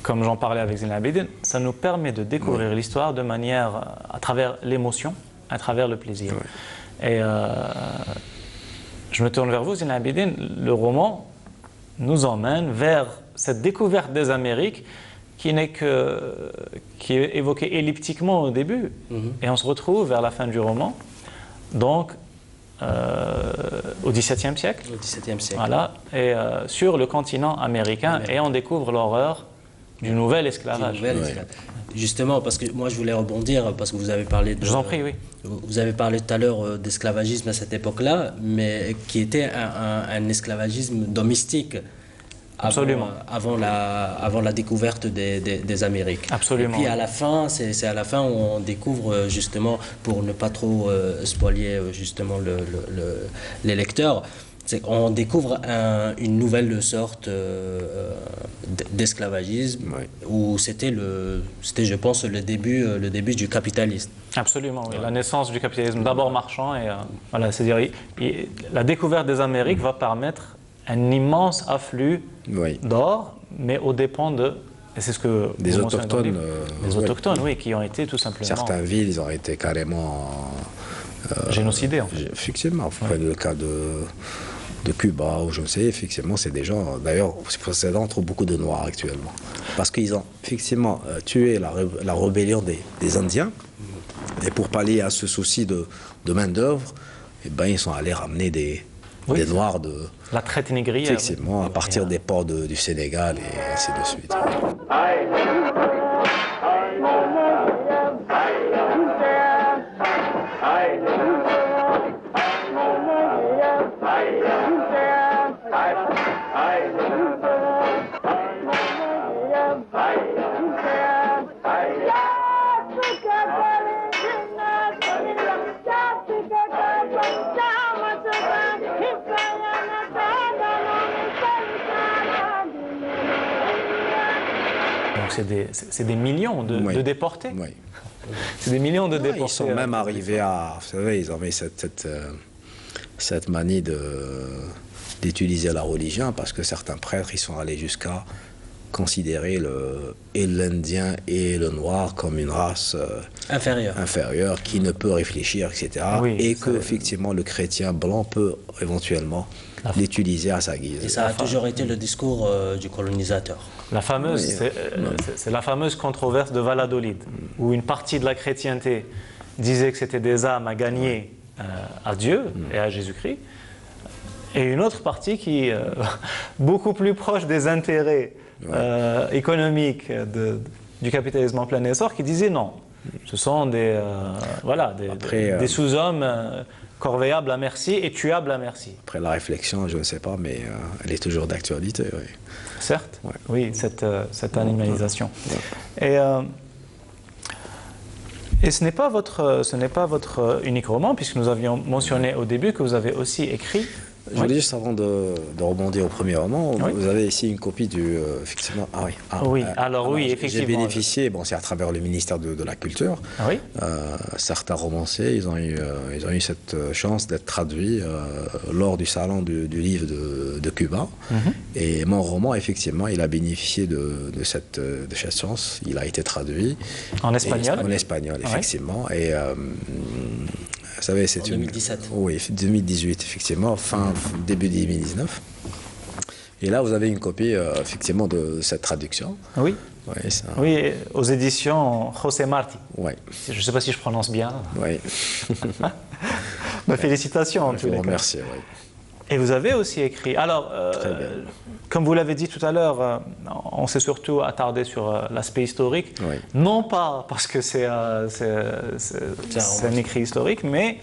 Speaker 2: comme j'en parlais avec Zine Abidine, ça nous permet de découvrir l'histoire de manière, à travers l'émotion, à travers le plaisir. Et je me tourne vers vous, Zine Abidine, le roman nous emmène vers cette découverte des Amériques qui est évoquée elliptiquement au début. Et on se retrouve vers la fin du roman, donc au XVIIe siècle.
Speaker 4: Au XVIIe siècle.
Speaker 2: Voilà, et sur le continent américain, et on découvre l'horreur du nouvel esclavage.
Speaker 4: Justement, parce que moi je voulais rebondir, parce que vous avez parlé de...
Speaker 2: Je vous en prie, oui.
Speaker 4: Vous avez parlé tout à l'heure d'esclavagisme à cette époque-là, mais qui était un esclavagisme domestique.
Speaker 2: Absolument.
Speaker 4: Avant la découverte des Amériques.
Speaker 2: Absolument.
Speaker 4: Et puis à la fin, c'est à la fin où on découvre justement, pour ne pas trop spolier justement les lecteurs, on découvre une nouvelle sorte d'esclavagisme où c'était, je pense, le début du capitalisme.
Speaker 2: Absolument, oui. La naissance du capitalisme, d'abord marchand, et voilà, c'est-à-dire la découverte des Amériques va permettre un immense afflux d'or, mais aux dépens et c'est ce que
Speaker 3: des autochtones.
Speaker 2: Des autochtones, oui, qui ont été tout simplement...
Speaker 3: Certaines villes, ils ont été carrément...
Speaker 2: génocidés, en fait.
Speaker 3: Effectivement, le cas de Cuba, ou je ne sais, effectivement, c'est des gens... D'ailleurs, c'est entre beaucoup de Noirs actuellement. Parce qu'ils ont effectivement tué la rébellion des Indiens, et pour pallier à ce souci de main-d'œuvre, eh ben, ils sont allés ramener des Noirs de...
Speaker 2: La traite négrière.
Speaker 3: Effectivement, à partir des ports du Sénégal et ainsi de suite.
Speaker 2: C'est des millions de déportés. C'est des millions de déportés.
Speaker 3: Ils sont même arrivés à... Vous savez, ils avaient cette manie d'utiliser la religion, parce que certains prêtres, ils sont allés jusqu'à considérer l'Indien et le Noir comme une race inférieure qui ne peut réfléchir, etc. Et que, effectivement, le chrétien blanc peut éventuellement l'utiliser à sa guise.
Speaker 4: Et ça a toujours été le discours du colonisateur.
Speaker 2: La fameuse, c'est la fameuse controverse de Valladolid, où une partie de la chrétienté disait que c'était des âmes à gagner à Dieu et à Jésus-Christ, et une autre partie qui est beaucoup plus proche des intérêts économiques du capitalisme en plein essor, qui disait non, ce sont des sous-hommes corvéables à merci et tuables à merci.
Speaker 3: Après la réflexion, je ne sais pas, mais elle est toujours d'actualité.
Speaker 2: Certes, oui, cette animalisation. Et ce n'est pas votre unique roman, puisque nous avions mentionné au début que vous avez aussi écrit...
Speaker 3: Je voulais juste, avant de rebondir au premier roman, vous avez ici une copie du... effectivement,
Speaker 2: effectivement.
Speaker 3: J'ai bénéficié, c'est à travers le ministère de la Culture. Certains romanciers, ils ont eu cette chance d'être traduits lors du salon du livre de Cuba. Et mon roman, effectivement, il a bénéficié de cette chance. Il a été traduit.
Speaker 2: En espagnol.
Speaker 3: En espagnol, effectivement. Et... vous savez, c'est
Speaker 4: 2017.
Speaker 3: Oui, 2018, effectivement, début 2019. Et là, vous avez une copie, effectivement, de cette traduction.
Speaker 2: Oui. Oui, aux éditions José Martí. Je ne sais pas si je prononce bien.
Speaker 3: Oui.
Speaker 2: Félicitations, en tous les cas.
Speaker 3: Merci,
Speaker 2: Et vous avez aussi écrit. Alors, comme vous l'avez dit tout à l'heure, on s'est surtout attardé sur l'aspect historique. Non pas parce que c'est un écrit historique, mais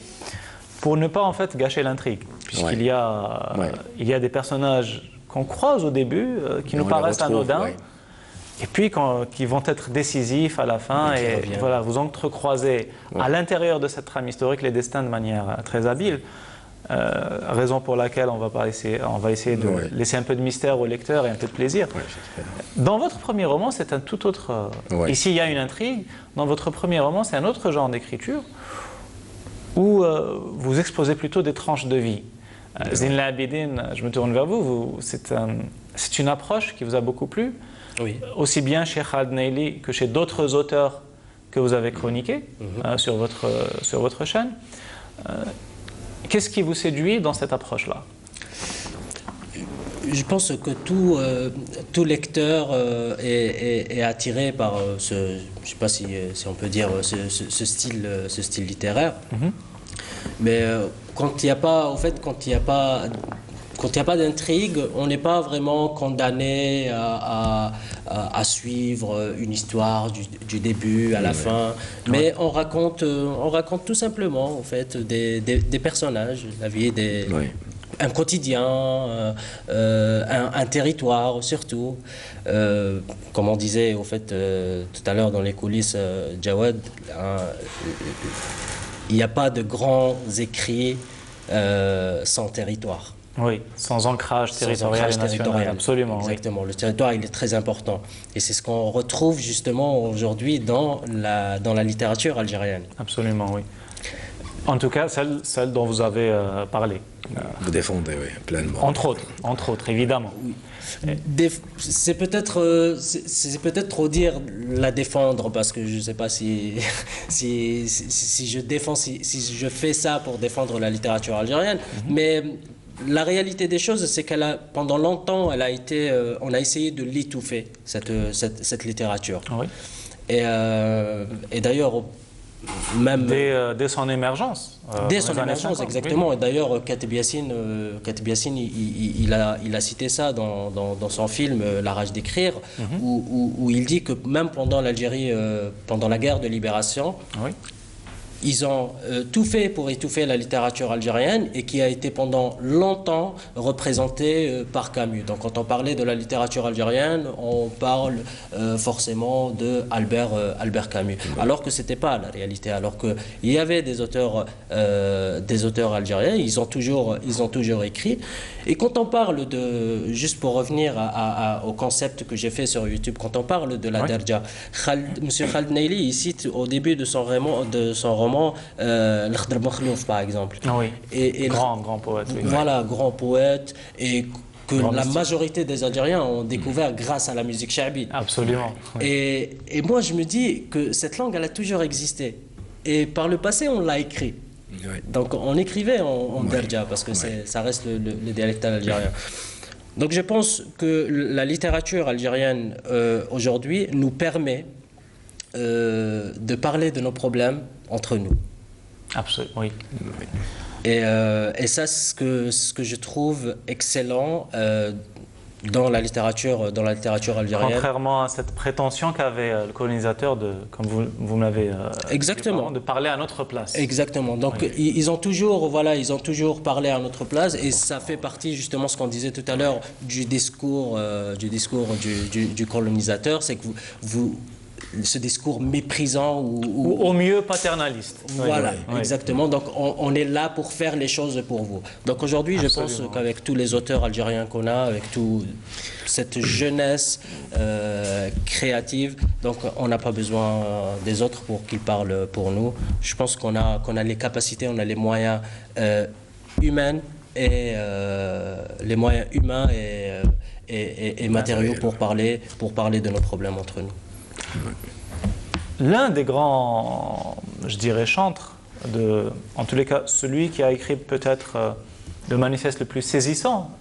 Speaker 2: pour ne pas en fait gâcher l'intrigue. Puisqu'il y a des personnages qu'on croise au début, qui nous paraissent anodins, et puis qui vont être décisifs à la fin. Et voilà, vous entrecroisez à l'intérieur de cette trame historique les destins de manière très habile. raison pour laquelle on va essayer de laisser un peu de mystère au lecteur et un peu de plaisir. Dans votre premier roman, c'est un tout autre... Ici, il y a une intrigue. Dans votre premier roman, c'est un autre genre d'écriture où vous exposez plutôt des tranches de vie. Zine Abidine, je me tourne vers vous, c'est une approche qui vous a beaucoup plu, aussi bien chez Khaled Naily que chez d'autres auteurs que vous avez chroniqués sur votre chaîne. Qu'est-ce qui vous séduit dans cette approche-là?
Speaker 4: Je pense que tout lecteur est attiré par je ne sais pas si on peut dire ce style littéraire. Mais quand il n'y a pas, en fait, quand il n'y a pas d'intrigue, on n'est pas vraiment condamné à suivre une histoire du début à la fin. Mais on raconte tout simplement, en fait, des personnages, la vie un quotidien, un territoire surtout. Comme on disait au fait tout à l'heure dans les coulisses, Jawad, il n'y a pas de grands écrits sans territoire.
Speaker 2: Oui, sans ancrage territorial et national, absolument.
Speaker 4: Exactement, le territoire il est très important. Et c'est ce qu'on retrouve justement aujourd'hui dans la littérature algérienne.
Speaker 2: Absolument, oui. En tout cas, celle dont vous avez parlé.
Speaker 3: Vous défendez, oui, pleinement.
Speaker 2: Entre autres, évidemment.
Speaker 4: Oui. C'est peut-être trop dire la défendre, parce que je ne sais pas si je fais ça pour défendre la littérature algérienne, mais la réalité des choses, c'est pendant longtemps, on a essayé de l'étouffer, cette littérature.
Speaker 2: Oui.
Speaker 4: Et d'ailleurs, même
Speaker 2: dès son émergence.
Speaker 4: Dès son émergence, exactement. Oui. Et d'ailleurs, Kateb Yassine, il a cité ça dans son film La rage d'écrire, où il dit que même pendant l'Algérie, pendant la guerre de libération, ils ont tout fait pour étouffer la littérature algérienne et qui a été pendant longtemps représentée par Camus. Donc quand on parlait de la littérature algérienne, on parle forcément de Albert Camus. Alors que ce n'était pas la réalité. Alors qu'il y avait des auteurs algériens, ils ont toujours écrit. Et quand on parle juste pour revenir au concept que j'ai fait sur YouTube, quand on parle de la Derja, M. Khaled Naily, il cite au début de son roman L'Akhdar Makhlouf, par exemple.
Speaker 2: Oui, et grand poète. Oui.
Speaker 4: Voilà, grand poète, et que la majorité des Algériens ont découvert grâce à la musique chabi.
Speaker 2: Absolument. Oui.
Speaker 4: Et moi, je me dis que cette langue, elle a toujours existé. Et par le passé, on l'a écrit. Donc, on écrivait en Derja, parce que ça reste le dialecte algérien. Donc, je pense que la littérature algérienne, aujourd'hui, nous permet de parler de nos problèmes entre nous.
Speaker 2: Absolument, oui.
Speaker 4: Et ça, ce que je trouve excellent dans la littérature algérienne.
Speaker 2: Contrairement à cette prétention qu'avait le colonisateur comme vous me l'avez
Speaker 4: exactement,
Speaker 2: de parler à notre place.
Speaker 4: Exactement. Donc ils ont toujours parlé à notre place, et ça fait partie justement ce qu'on disait tout à l'heure du discours du colonisateur, c'est que ce discours méprisant
Speaker 2: ou au mieux paternaliste.
Speaker 4: Voilà, exactement. Donc on est là pour faire les choses pour vous. Donc aujourd'hui, je pense qu'avec tous les auteurs algériens qu'on a, avec toute cette jeunesse créative, donc on n'a pas besoin des autres pour qu'ils parlent pour nous. Je pense qu'on a les capacités, on a les moyens humains et matériaux pour parler de nos problèmes entre nous.
Speaker 2: L'un des grands, je dirais, chantres, en tous les cas, celui qui a écrit peut-être le manifeste le plus saisissant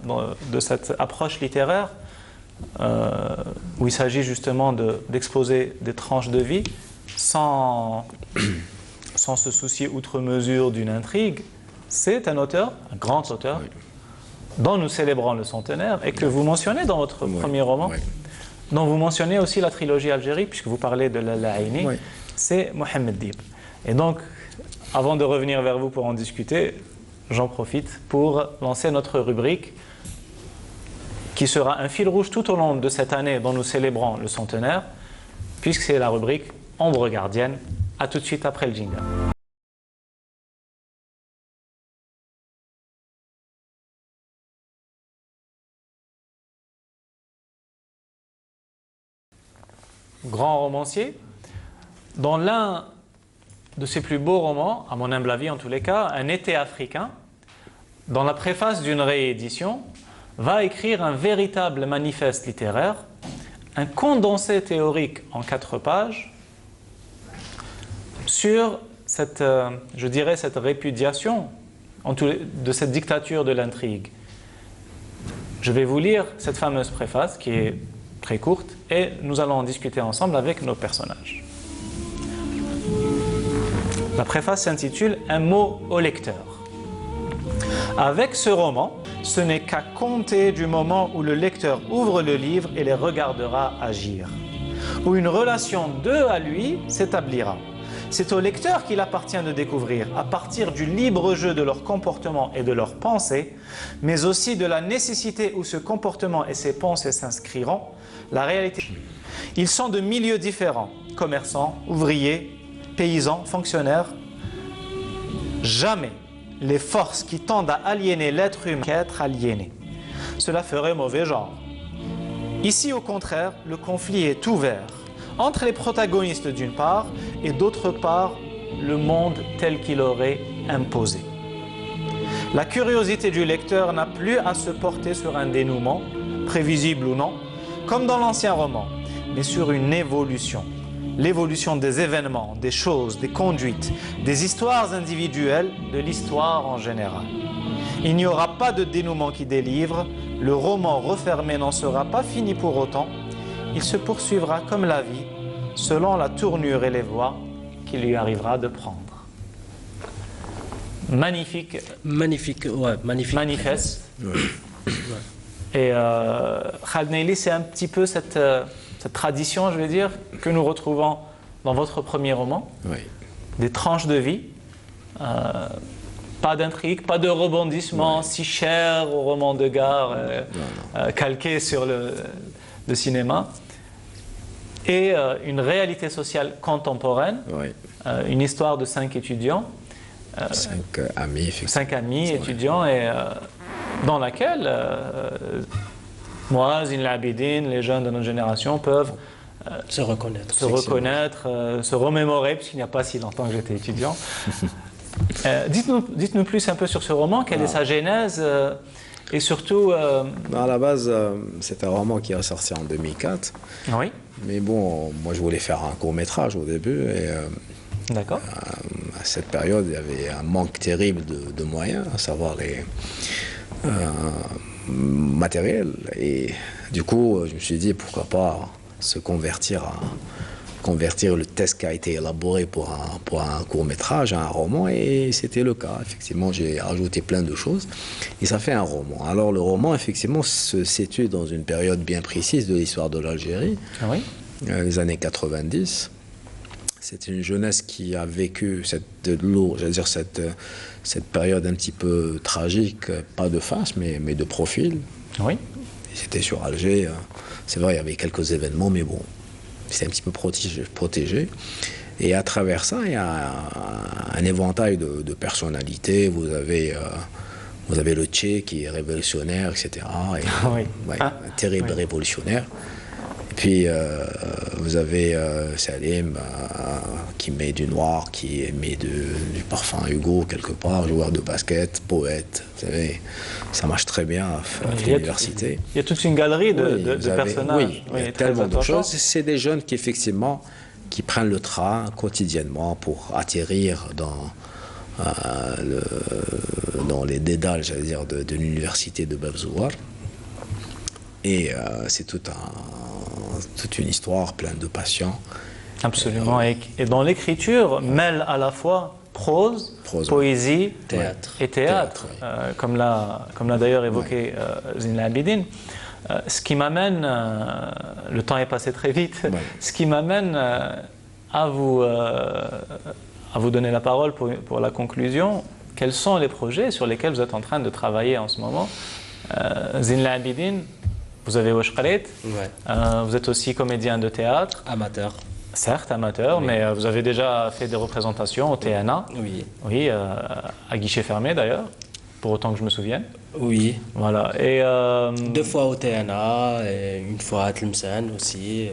Speaker 2: de cette approche littéraire, où il s'agit justement d'exposer des tranches de vie sans se soucier outre mesure d'une intrigue, c'est un grand auteur, dont nous célébrons le centenaire et que vous mentionnez dans votre premier roman. dont vous mentionnez aussi la trilogie Algérie, puisque vous parlez de l'Aïni, c'est Mohamed Dib. Et donc, avant de revenir vers vous pour en discuter, j'en profite pour lancer notre rubrique qui sera un fil rouge tout au long de cette année dont nous célébrons le centenaire, puisque c'est la rubrique Ombre gardienne. À tout de suite après le jingle. grand romancier. Dans l'un de ses plus beaux romans, à mon humble avis en tous les cas, Un été africain, dans la préface d'une réédition, va écrire un véritable manifeste littéraire, un condensé théorique en 4 pages sur cette, je dirais, cette répudiation de cette dictature de l'intrigue. Je vais vous lire cette fameuse préface qui est très courte et nous allons en discuter ensemble avec nos personnages. La préface s'intitule « Un mot au lecteur ». Avec ce roman, ce n'est qu'à compter du moment où le lecteur ouvre le livre et les regardera agir, où une relation d'eux à lui s'établira. C'est au lecteur qu'il appartient de découvrir, à partir du libre jeu de leur comportement et de leurs pensées, mais aussi de la nécessité où ce comportement et ces pensées s'inscriront, la réalité. Ils sont de milieux différents, commerçants, ouvriers, paysans, fonctionnaires. Jamais les forces qui tendent à aliéner l'être humain qu'être aliéné. Cela ferait mauvais genre. Ici, au contraire, le conflit est ouvert entre les protagonistes d'une part et d'autre part le monde tel qu'il aurait imposé. La curiosité du lecteur n'a plus à se porter sur un dénouement, prévisible ou non, comme dans l'ancien roman, mais sur une évolution. L'évolution des événements, des choses, des conduites, des histoires individuelles, de l'histoire en général. Il n'y aura pas de dénouement qui délivre, le roman refermé n'en sera pas fini pour autant, il se poursuivra comme la vie, selon la tournure et les voies qu'il lui arrivera de prendre. Magnifique.
Speaker 4: Magnifique, ouais, magnifique.
Speaker 2: Manifeste. Et Khaled Naily, c'est un petit peu cette tradition, je vais dire, que nous retrouvons dans votre premier roman.
Speaker 3: Oui.
Speaker 2: Des tranches de vie, pas d'intrigue, pas de rebondissement si cher au roman de gare, calqué sur le cinéma, et une réalité sociale contemporaine, une histoire de 5 étudiants,
Speaker 3: 5 amis,
Speaker 2: 5 amis étudiants, et dans laquelle moi, Zine Labidine, les jeunes de notre génération peuvent
Speaker 4: se reconnaître,
Speaker 2: se remémorer, puisqu'il n'y a pas si longtemps que j'étais étudiant. Dites-nous plus un peu sur ce roman, quelle est sa genèse et surtout...
Speaker 3: À la base, c'est un roman qui est sorti en 2004.
Speaker 2: Oui.
Speaker 3: Mais bon, moi je voulais faire un court-métrage au début et
Speaker 2: d'accord.
Speaker 3: À cette période, il y avait un manque terrible de moyens, à savoir les matériels. Et du coup, je me suis dit pourquoi pas se convertir le texte qui a été élaboré pour un court-métrage, un roman, et c'était le cas. Effectivement, j'ai ajouté plein de choses et ça fait un roman. Alors le roman, effectivement, se situe dans une période bien précise de l'histoire de l'Algérie, les années 90. C'est une jeunesse qui a vécu cette période un petit peu tragique, pas de face, mais de profil.
Speaker 2: Oui.
Speaker 3: C'était sur Alger. C'est vrai, il y avait quelques événements, mais bon, c'est un petit peu protégé. Et à travers ça, il y a un éventail de personnalités. Vous avez le Tché qui est révolutionnaire, etc. Et, un terrible révolutionnaire. Et puis, vous avez Salim qui met du noir, qui met du parfum Hugo quelque part, joueur de basket, poète. Vous savez, ça marche très bien à l'université.
Speaker 2: Il y a toute une galerie de personnages.
Speaker 3: Oui, il y a tellement de choses. C'est des jeunes qui, effectivement, qui prennent le train quotidiennement pour atterrir dans les dédales, j'allais dire, de l'université de Bab-Zouar. Et c'est toute une histoire pleine de passion.
Speaker 2: Absolument. Et dans l'écriture, mêle à la fois prose, poésie et théâtre. Comme l'a d'ailleurs évoqué Zine Labidine. Ce qui m'amène, le temps est passé très vite, ce qui m'amène à vous donner la parole pour la conclusion. Quels sont les projets sur lesquels vous êtes en train de travailler en ce moment? Zine Labidine, vous avez Wesh Khaled, vous êtes aussi comédien de théâtre.
Speaker 4: Amateur.
Speaker 2: Certes, amateur, mais vous avez déjà fait des représentations au TNA. Oui, à guichet fermé d'ailleurs, pour autant que je me souvienne.
Speaker 4: Oui.
Speaker 2: Voilà. Et
Speaker 4: 2 fois au TNA, et 1 fois à Tlemcen aussi.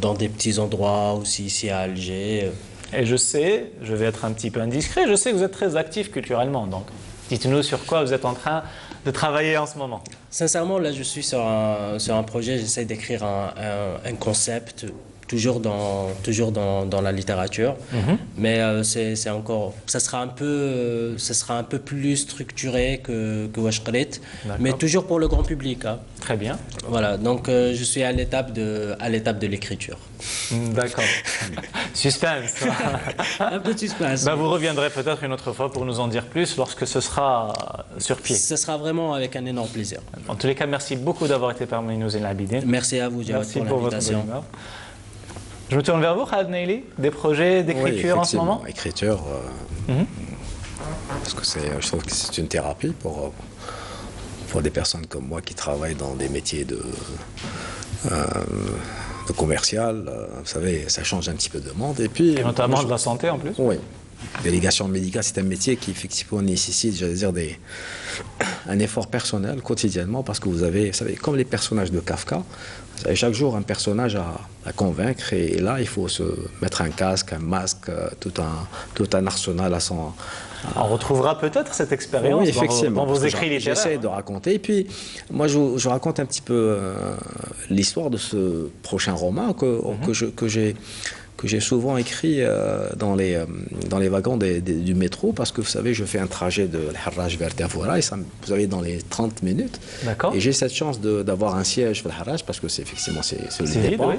Speaker 4: dans des petits endroits aussi ici à Alger.
Speaker 2: Et je sais, je vais être un petit peu indiscret, je sais que vous êtes très actif culturellement, donc dites-nous sur quoi vous êtes en train de travailler en ce moment.
Speaker 4: Sincèrement, là, je suis sur un projet, j'essaie d'écrire un concept, toujours dans la littérature, mais c'est encore, ça sera un peu plus structuré que Wash Qrit, mais toujours pour le grand public. Hein.
Speaker 2: Très bien.
Speaker 4: Voilà, donc je suis à l'étape de l'écriture.
Speaker 2: D'accord. Suspense.
Speaker 4: Un peu de suspense.
Speaker 2: Ben, vous reviendrez peut-être une autre fois pour nous en dire plus lorsque ce sera sur pied.
Speaker 4: Ce sera vraiment avec un énorme plaisir.
Speaker 2: En tous les cas, merci beaucoup d'avoir été parmi nous, Zine Abidine.
Speaker 4: Merci à vous, Jawad,
Speaker 2: Merci
Speaker 4: pour
Speaker 2: votre
Speaker 4: l'invitation.
Speaker 2: bonne humeur. Je me tourne vers vous, Khaled Naili. Des projets d'écriture en ce moment?
Speaker 3: Écriture, parce que je trouve que c'est une thérapie pour des personnes comme moi qui travaillent dans des métiers de commercial. Vous savez, ça change un petit peu de monde. Et puis,
Speaker 2: notamment de la santé en plus.
Speaker 3: Oui. Délégation médicale, c'est un métier qui effectivement nécessite, j'allais dire, un effort personnel quotidiennement parce que vous savez, comme les personnages de Kafka, vous savez, chaque jour un personnage à convaincre et là il faut se mettre un casque, un masque, tout un arsenal à son...
Speaker 2: On retrouvera peut-être cette expérience dans vos écrits littéraires.
Speaker 3: J'essaie de raconter. Et puis, moi, je raconte un petit peu l'histoire de ce prochain roman que j'ai souvent écrit dans les wagons du métro, parce que vous savez, je fais un trajet de Al-Harraj vers Tafouara, et ça, vous savez, dans les 30 minutes.
Speaker 2: D'accord.
Speaker 3: Et j'ai cette chance d'avoir un siège à Al-Harraj, parce que c'est effectivement le départ.
Speaker 2: Oui.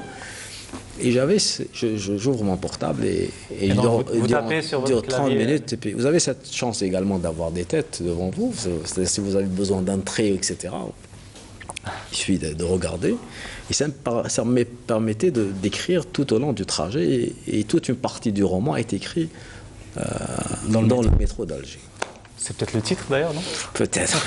Speaker 3: Et j'ouvre mon portable et il
Speaker 2: donc,
Speaker 3: dure,
Speaker 2: vous tapez sur votre
Speaker 3: 30
Speaker 2: clavier.
Speaker 3: minutes. Et puis vous avez cette chance également d'avoir des têtes devant vous. C'est-à-dire, si vous avez besoin d'un trait, etc., il suffit de regarder. Et ça me permettait d'écrire tout au long du trajet. Et toute une partie du roman est écrite dans le métro d'Alger.
Speaker 2: C'est peut-être le titre d'ailleurs, non?
Speaker 3: Peut-être.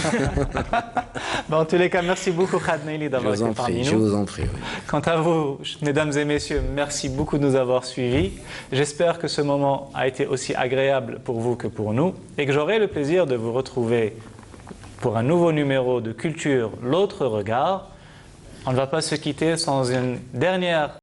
Speaker 2: En tous les cas, merci beaucoup Khaled Naili d'avoir été parmi nous.
Speaker 3: Je vous en prie. Oui.
Speaker 2: Quant à vous, mesdames et messieurs, merci beaucoup de nous avoir suivis. J'espère que ce moment a été aussi agréable pour vous que pour nous et que j'aurai le plaisir de vous retrouver pour un nouveau numéro de Culture, l'autre regard. On ne va pas se quitter sans une dernière